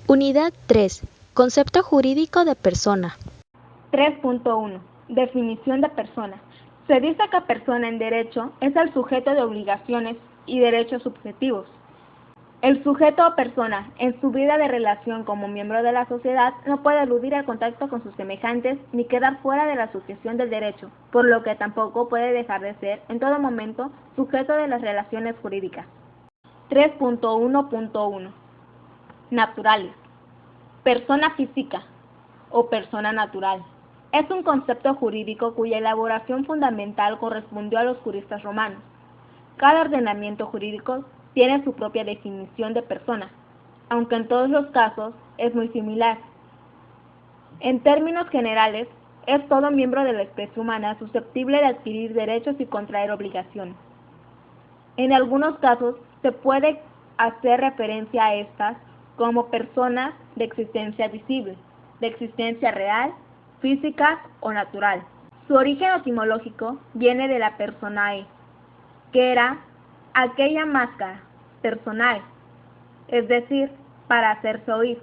Unidad 3. Concepto jurídico de persona. 3.1. Definición de persona. Se dice que persona en derecho es el sujeto de obligaciones y derechos subjetivos. El sujeto o persona, en su vida de relación como miembro de la sociedad, no puede eludir el contacto con sus semejantes ni quedar fuera de la sujeción del derecho, por lo que tampoco puede dejar de ser, en todo momento, sujeto de las relaciones jurídicas. 3.1.1. Naturales. Persona física o persona natural. Es un concepto jurídico cuya elaboración fundamental correspondió a los juristas romanos. Cada ordenamiento jurídico tiene su propia definición de persona, aunque en todos los casos es muy similar. En términos generales, es todo miembro de la especie humana susceptible de adquirir derechos y contraer obligaciones. En algunos casos se puede hacer referencia a estas como personas de existencia visible, de existencia real, física o natural. Su origen etimológico viene de la personae, que era aquella máscara personal, es decir, para hacerse oír,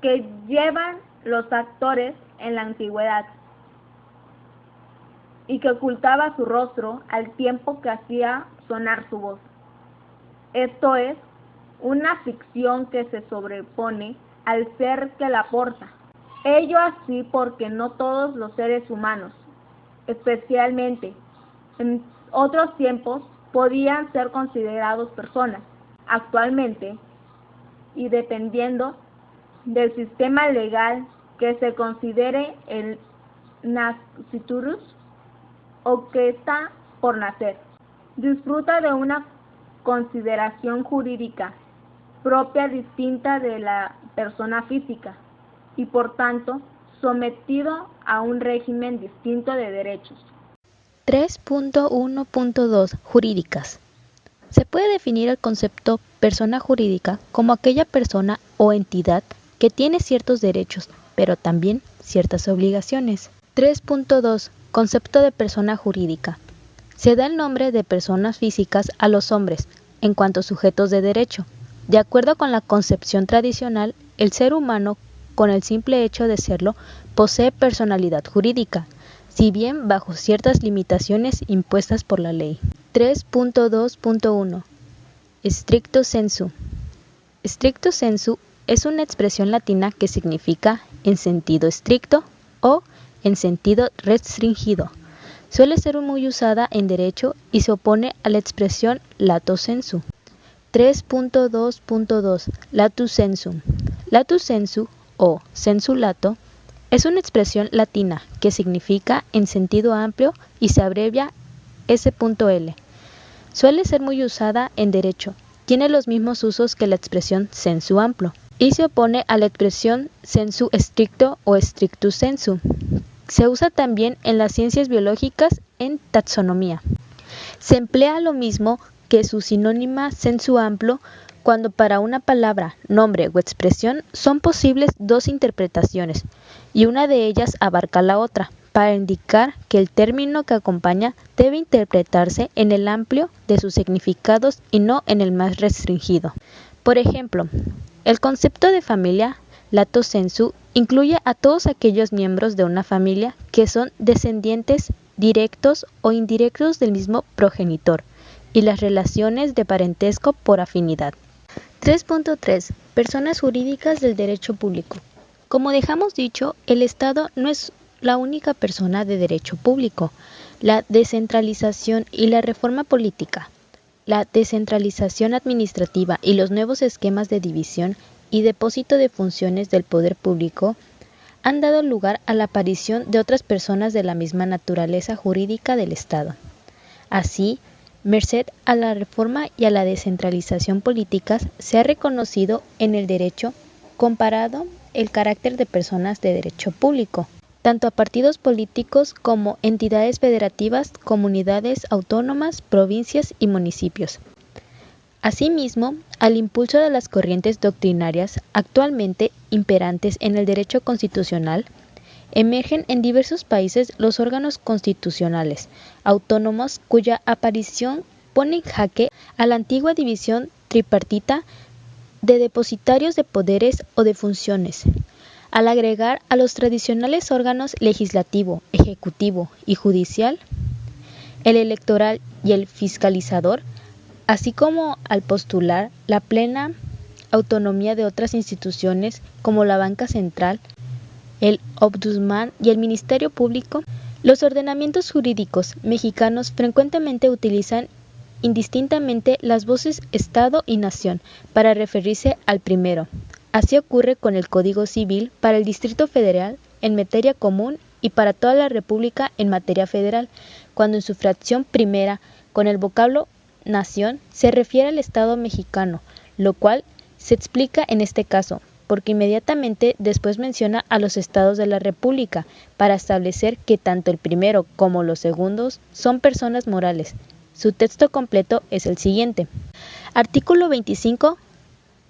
que llevan los actores en la antigüedad y que ocultaba su rostro al tiempo que hacía sonar su voz. Esto es una ficción que se sobrepone al ser que la porta. Ello así porque no todos los seres humanos, especialmente en otros tiempos, podían ser considerados personas. Actualmente, y dependiendo del sistema legal que se considere el nasciturus o que está por nacer, disfruta de una consideración jurídica propia distinta de la persona física y por tanto sometido a un régimen distinto de derechos. 3.1.2. Jurídicas. Se puede definir el concepto persona jurídica como aquella persona o entidad que tiene ciertos derechos, pero también ciertas obligaciones. 3.2. Concepto de persona jurídica. Se da el nombre de personas físicas a los hombres, en cuanto sujetos de derecho. De acuerdo con la concepción tradicional, el ser humano, con el simple hecho de serlo, posee personalidad jurídica, si bien bajo ciertas limitaciones impuestas por la ley. 3.2.1. Stricto sensu. Stricto sensu es una expresión latina que significa en sentido estricto o en sentido restringido. Suele ser muy usada en derecho y se opone a la expresión lato sensu. 3.2.2. Latus sensu. Latus sensu o sensu lato es una expresión latina que significa en sentido amplio y se abrevia S.L. Suele ser muy usada en derecho, tiene los mismos usos que la expresión sensu amplio y se opone a la expresión sensu stricto o strictus sensu. Se usa también en las ciencias biológicas en taxonomía. Se emplea lo mismo que su sinónima sensu amplio cuando para una palabra, nombre o expresión son posibles dos interpretaciones y una de ellas abarca la otra, para indicar que el término que acompaña debe interpretarse en el amplio de sus significados y no en el más restringido. Por ejemplo, el concepto de familia, lato sensu, incluye a todos aquellos miembros de una familia que son descendientes directos o indirectos del mismo progenitor y las relaciones de parentesco por afinidad. 3.3. Personas jurídicas del derecho público. Como dejamos dicho, el Estado no es la única persona de derecho público. La descentralización y la reforma política, la descentralización administrativa y los nuevos esquemas de división y depósito de funciones del poder público han dado lugar a la aparición de otras personas de la misma naturaleza jurídica del Estado. Así, merced a la reforma y a la descentralización políticas, se ha reconocido en el derecho comparado el carácter de personas de derecho público, tanto a partidos políticos como entidades federativas, comunidades autónomas, provincias y municipios. Asimismo, al impulso de las corrientes doctrinarias actualmente imperantes en el derecho constitucional, emergen en diversos países los órganos constitucionales autónomos cuya aparición pone en jaque a la antigua división tripartita de depositarios de poderes o de funciones, al agregar a los tradicionales órganos legislativo, ejecutivo y judicial, el electoral y el fiscalizador, así como al postular la plena autonomía de otras instituciones como la Banca Central, el Ombudsman y el Ministerio Público. Los ordenamientos jurídicos mexicanos frecuentemente utilizan indistintamente las voces Estado y Nación para referirse al primero. Así ocurre con el Código Civil para el Distrito Federal en materia común y para toda la República en materia federal, cuando en su fracción primera, con el vocablo Nación, se refiere al Estado mexicano, lo cual se explica en este caso, porque inmediatamente después menciona a los estados de la República, para establecer que tanto el primero como los segundos son personas morales. Su texto completo es el siguiente. Artículo 25.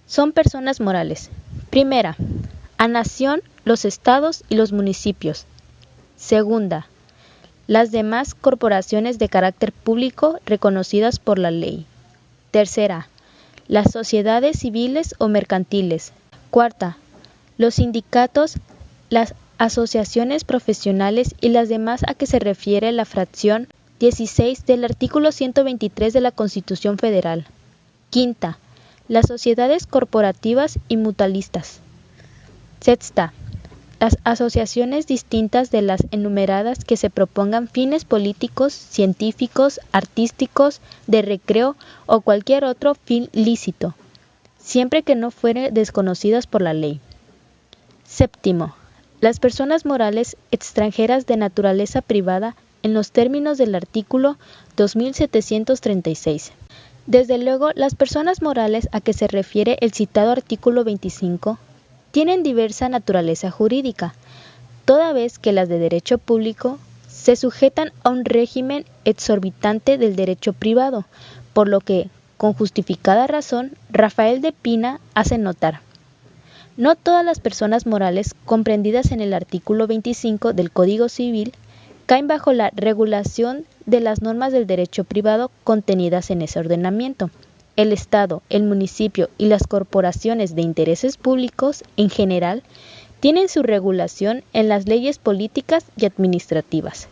Son personas morales. Primera, a nación, los estados y los municipios. Segunda, las demás corporaciones de carácter público reconocidas por la ley. Tercera, las sociedades civiles o mercantiles. Cuarta, los sindicatos, las asociaciones profesionales y las demás a que se refiere la fracción 16 del artículo 123 de la Constitución Federal. Quinta, las sociedades corporativas y mutualistas. Sexta, las asociaciones distintas de las enumeradas que se propongan fines políticos, científicos, artísticos, de recreo o cualquier otro fin lícito, siempre que no fueren desconocidas por la ley. Séptimo, las personas morales extranjeras de naturaleza privada en los términos del artículo 2736. Desde luego, las personas morales a que se refiere el citado artículo 25 tienen diversa naturaleza jurídica, toda vez que las de derecho público se sujetan a un régimen exorbitante del derecho privado, por lo que, con justificada razón, Rafael de Pina hace notar: no todas las personas morales comprendidas en el artículo 25 del Código Civil caen bajo la regulación de las normas del derecho privado contenidas en ese ordenamiento. El Estado, el municipio y las corporaciones de intereses públicos, en general, tienen su regulación en las leyes políticas y administrativas.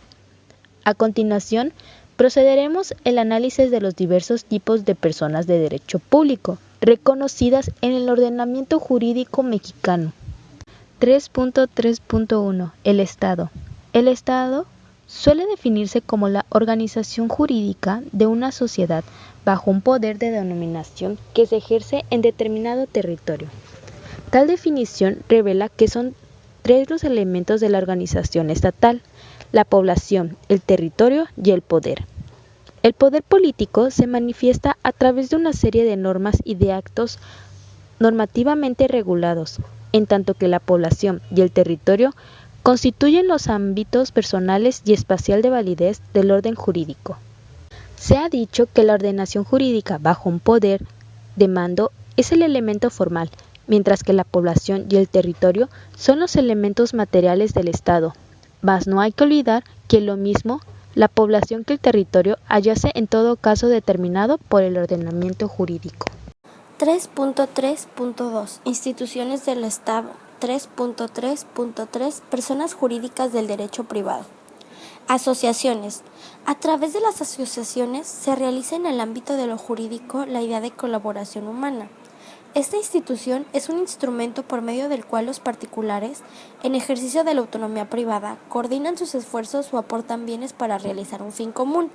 A continuación, procederemos el análisis de los diversos tipos de personas de derecho público, reconocidas en el ordenamiento jurídico mexicano. 3.3.1. El Estado. El Estado suele definirse como la organización jurídica de una sociedad bajo un poder de dominación que se ejerce en determinado territorio. Tal definición revela que son tres los elementos de la organización estatal: la población, el territorio y el poder. El poder político se manifiesta a través de una serie de normas y de actos normativamente regulados, en tanto que la población y el territorio constituyen los ámbitos personales y espacial de validez del orden jurídico. Se ha dicho que la ordenación jurídica bajo un poder de mando es el elemento formal, mientras que la población y el territorio son los elementos materiales del Estado. Mas no hay que olvidar que lo mismo la población que el territorio hallace en todo caso determinado por el ordenamiento jurídico. 3.3.2 Instituciones del Estado. 3.3.3 Personas jurídicas del derecho privado. Asociaciones. A través de las asociaciones se realiza en el ámbito de lo jurídico la idea de colaboración humana. Esta institución es un instrumento por medio del cual los particulares, en ejercicio de la autonomía privada, coordinan sus esfuerzos o aportan bienes para realizar un fin común.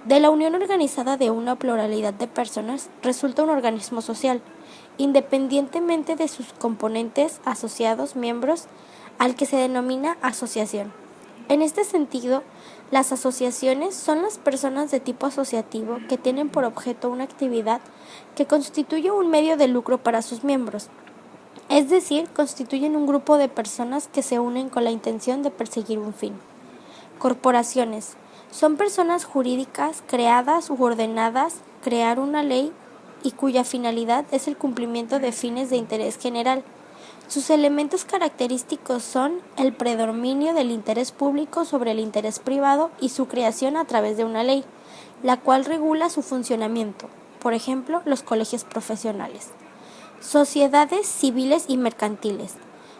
De la unión organizada de una pluralidad de personas resulta un organismo social, independientemente de sus componentes, asociados, miembros, al que se denomina asociación. En este sentido, las asociaciones son las personas de tipo asociativo que tienen por objeto una actividad que constituye un medio de lucro para sus miembros, es decir, constituyen un grupo de personas que se unen con la intención de perseguir un fin. Corporaciones. Son personas jurídicas creadas u ordenadas crear una ley y cuya finalidad es el cumplimiento de fines de interés general. Sus elementos característicos son el predominio del interés público sobre el interés privado y su creación a través de una ley, la cual regula su funcionamiento, por ejemplo, los colegios profesionales. Sociedades civiles y mercantiles.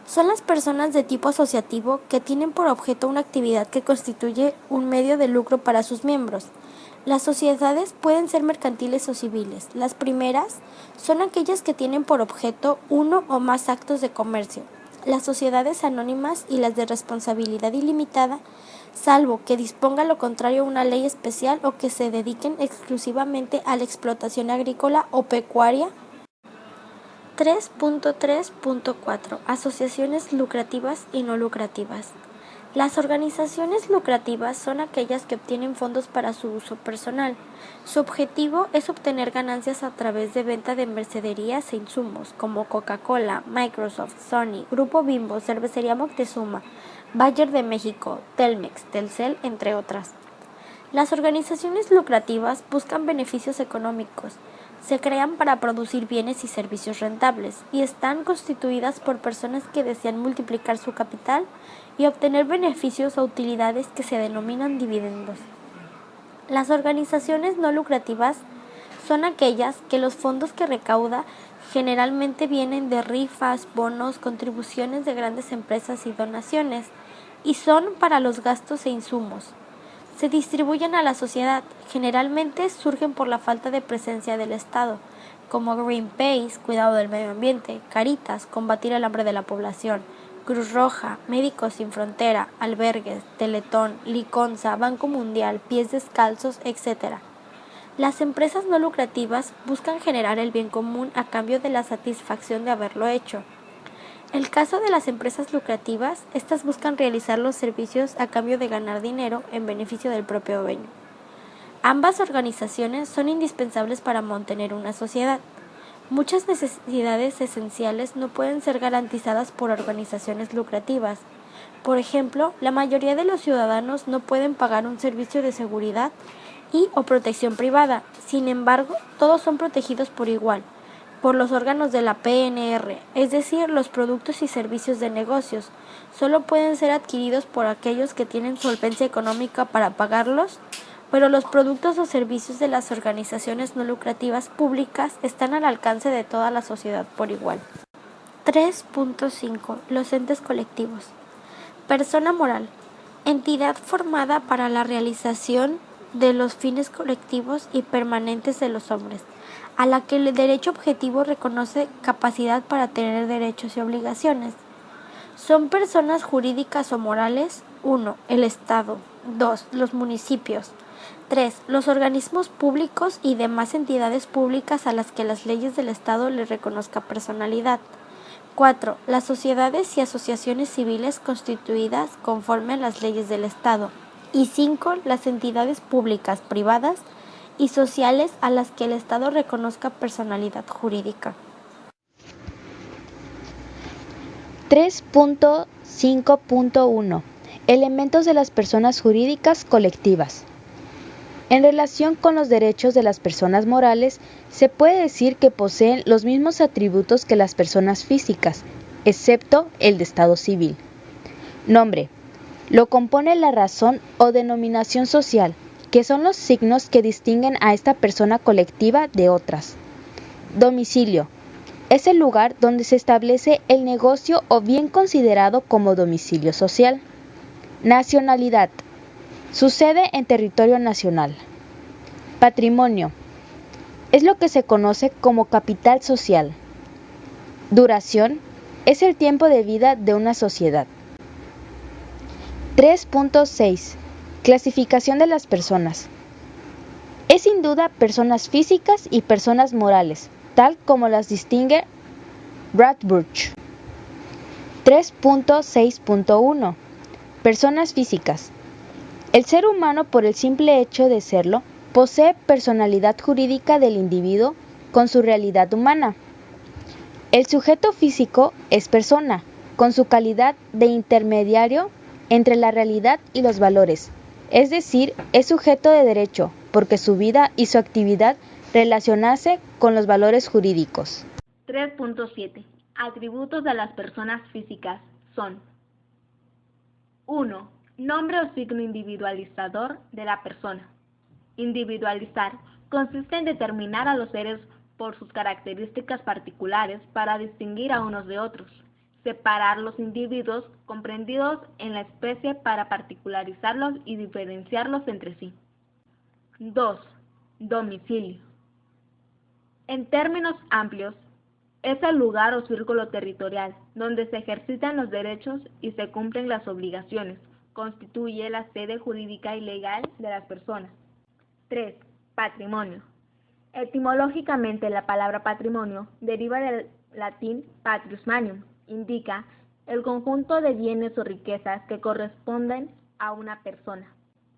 Son las personas de tipo asociativo que tienen por objeto una actividad que constituye un medio de lucro para sus miembros. Las sociedades pueden ser mercantiles o civiles. Las primeras son aquellas que tienen por objeto uno o más actos de comercio. Las sociedades anónimas y las de responsabilidad ilimitada, salvo que disponga lo contrario una ley especial o que se dediquen exclusivamente a la explotación agrícola o pecuaria. 3.3.4 Asociaciones lucrativas y no lucrativas. Las organizaciones lucrativas son aquellas que obtienen fondos para su uso personal. Su objetivo es obtener ganancias a través de venta de mercaderías e insumos, como Coca-Cola, Microsoft, Sony, Grupo Bimbo, Cervecería Moctezuma, Bayer de México, Telmex, Telcel, entre otras. Las organizaciones lucrativas buscan beneficios económicos. Se crean para producir bienes y servicios rentables y están constituidas por personas que desean multiplicar su capital y obtener beneficios o utilidades que se denominan dividendos. Las organizaciones no lucrativas son aquellas que los fondos que recauda generalmente vienen de rifas, bonos, contribuciones de grandes empresas y donaciones, y son para los gastos e insumos. Se distribuyen a la sociedad, generalmente surgen por la falta de presencia del Estado, como Greenpeace, cuidado del medio ambiente, Caritas, combatir el hambre de la población, Cruz Roja, Médicos Sin Frontera, albergues, Teletón, Liconza, Banco Mundial, Pies Descalzos, etc. Las empresas no lucrativas buscan generar el bien común a cambio de la satisfacción de haberlo hecho. El caso de las empresas lucrativas, estas buscan realizar los servicios a cambio de ganar dinero en beneficio del propio dueño. Ambas organizaciones son indispensables para mantener una sociedad. Muchas necesidades esenciales no pueden ser garantizadas por organizaciones lucrativas. Por ejemplo, la mayoría de los ciudadanos no pueden pagar un servicio de seguridad y o protección privada. Sin embargo, todos son protegidos por igual por los órganos de la PNR, es decir, los productos y servicios de negocios, solo pueden ser adquiridos por aquellos que tienen solvencia económica para pagarlos, pero los productos o servicios de las organizaciones no lucrativas públicas están al alcance de toda la sociedad por igual. 3.5 Los entes colectivos. Persona moral. Entidad formada para la realización de los fines colectivos y permanentes de los hombres, a la que el derecho objetivo reconoce capacidad para tener derechos y obligaciones. Son personas jurídicas o morales: 1. El Estado. 2. Los municipios. 3. Los organismos públicos y demás entidades públicas a las que las leyes del Estado les reconozca personalidad. 4. Las sociedades y asociaciones civiles constituidas conforme a las leyes del Estado. Y 5. Las entidades públicas, privadas y sociales a las que el Estado reconozca personalidad jurídica. 3.5.1 Elementos de las personas jurídicas colectivas. En relación con los derechos de las personas morales, se puede decir que poseen los mismos atributos que las personas físicas, excepto el de estado civil. Nombre. Lo compone la razón o denominación social, que son los signos que distinguen a esta persona colectiva de otras. Domicilio. Es el lugar donde se establece el negocio o bien considerado como domicilio social. Nacionalidad. Sucede en territorio nacional. Patrimonio. Es lo que se conoce como capital social. Duración. Es el tiempo de vida de una sociedad. 3.6 Clasificación de las personas. Es sin duda personas físicas y personas morales, tal como las distingue Bradbury. 3.6.1 Personas físicas. El ser humano, por el simple hecho de serlo, posee personalidad jurídica del individuo con su realidad humana. El sujeto físico es persona, con su calidad de intermediario entre la realidad y los valores, es decir, es sujeto de derecho, porque su vida y su actividad relacionarse con los valores jurídicos. 3.7 Atributos de las personas físicas son: 1. Nombre o signo individualizador de la persona. Individualizar consiste en determinar a los seres por sus características particulares para distinguir a unos de otros. Separar los individuos comprendidos en la especie para particularizarlos y diferenciarlos entre sí. 2. Domicilio. En términos amplios, es el lugar o círculo territorial donde se ejercitan los derechos y se cumplen las obligaciones. Constituye la sede jurídica y legal de las personas. 3. Patrimonio. Etimológicamente, la palabra patrimonio deriva del latín patrius manium. Indica el conjunto de bienes o riquezas que corresponden a una persona.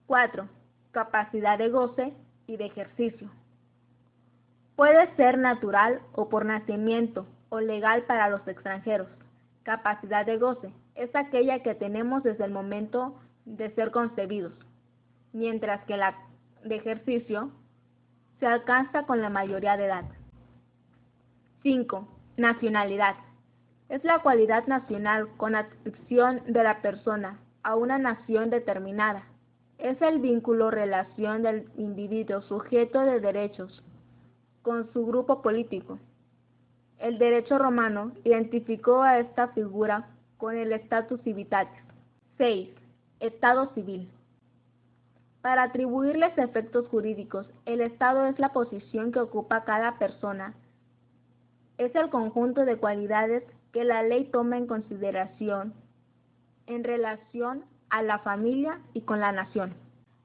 4. Capacidad de goce y de ejercicio. Puede ser natural o por nacimiento o legal para los extranjeros. Capacidad de goce es aquella que tenemos desde el momento de ser concebidos, mientras que la de ejercicio se alcanza con la mayoría de edad. 5. Nacionalidad. Es la cualidad nacional con adscripción de la persona a una nación determinada. Es el vínculo o relación del individuo sujeto de derechos con su grupo político. El derecho romano identificó a esta figura con el status civitatis. 6. Estado civil. Para atribuirles efectos jurídicos, el estado es la posición que ocupa cada persona. Es el conjunto de cualidades que la ley toma en consideración en relación a la familia y con la nación.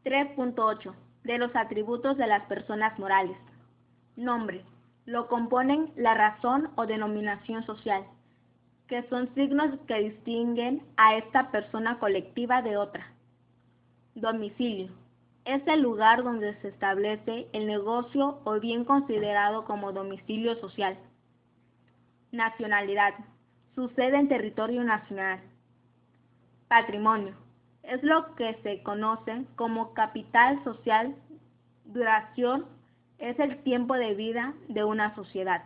3.8. De los atributos de las personas morales. Nombre. Lo componen la razón o denominación social, que son signos que distinguen a esta persona colectiva de otra. Domicilio. Es el lugar donde se establece el negocio o bien considerado como domicilio social. Nacionalidad. Sucede en territorio nacional. Patrimonio. Es lo que se conoce como capital social. Duración. Es el tiempo de vida de una sociedad.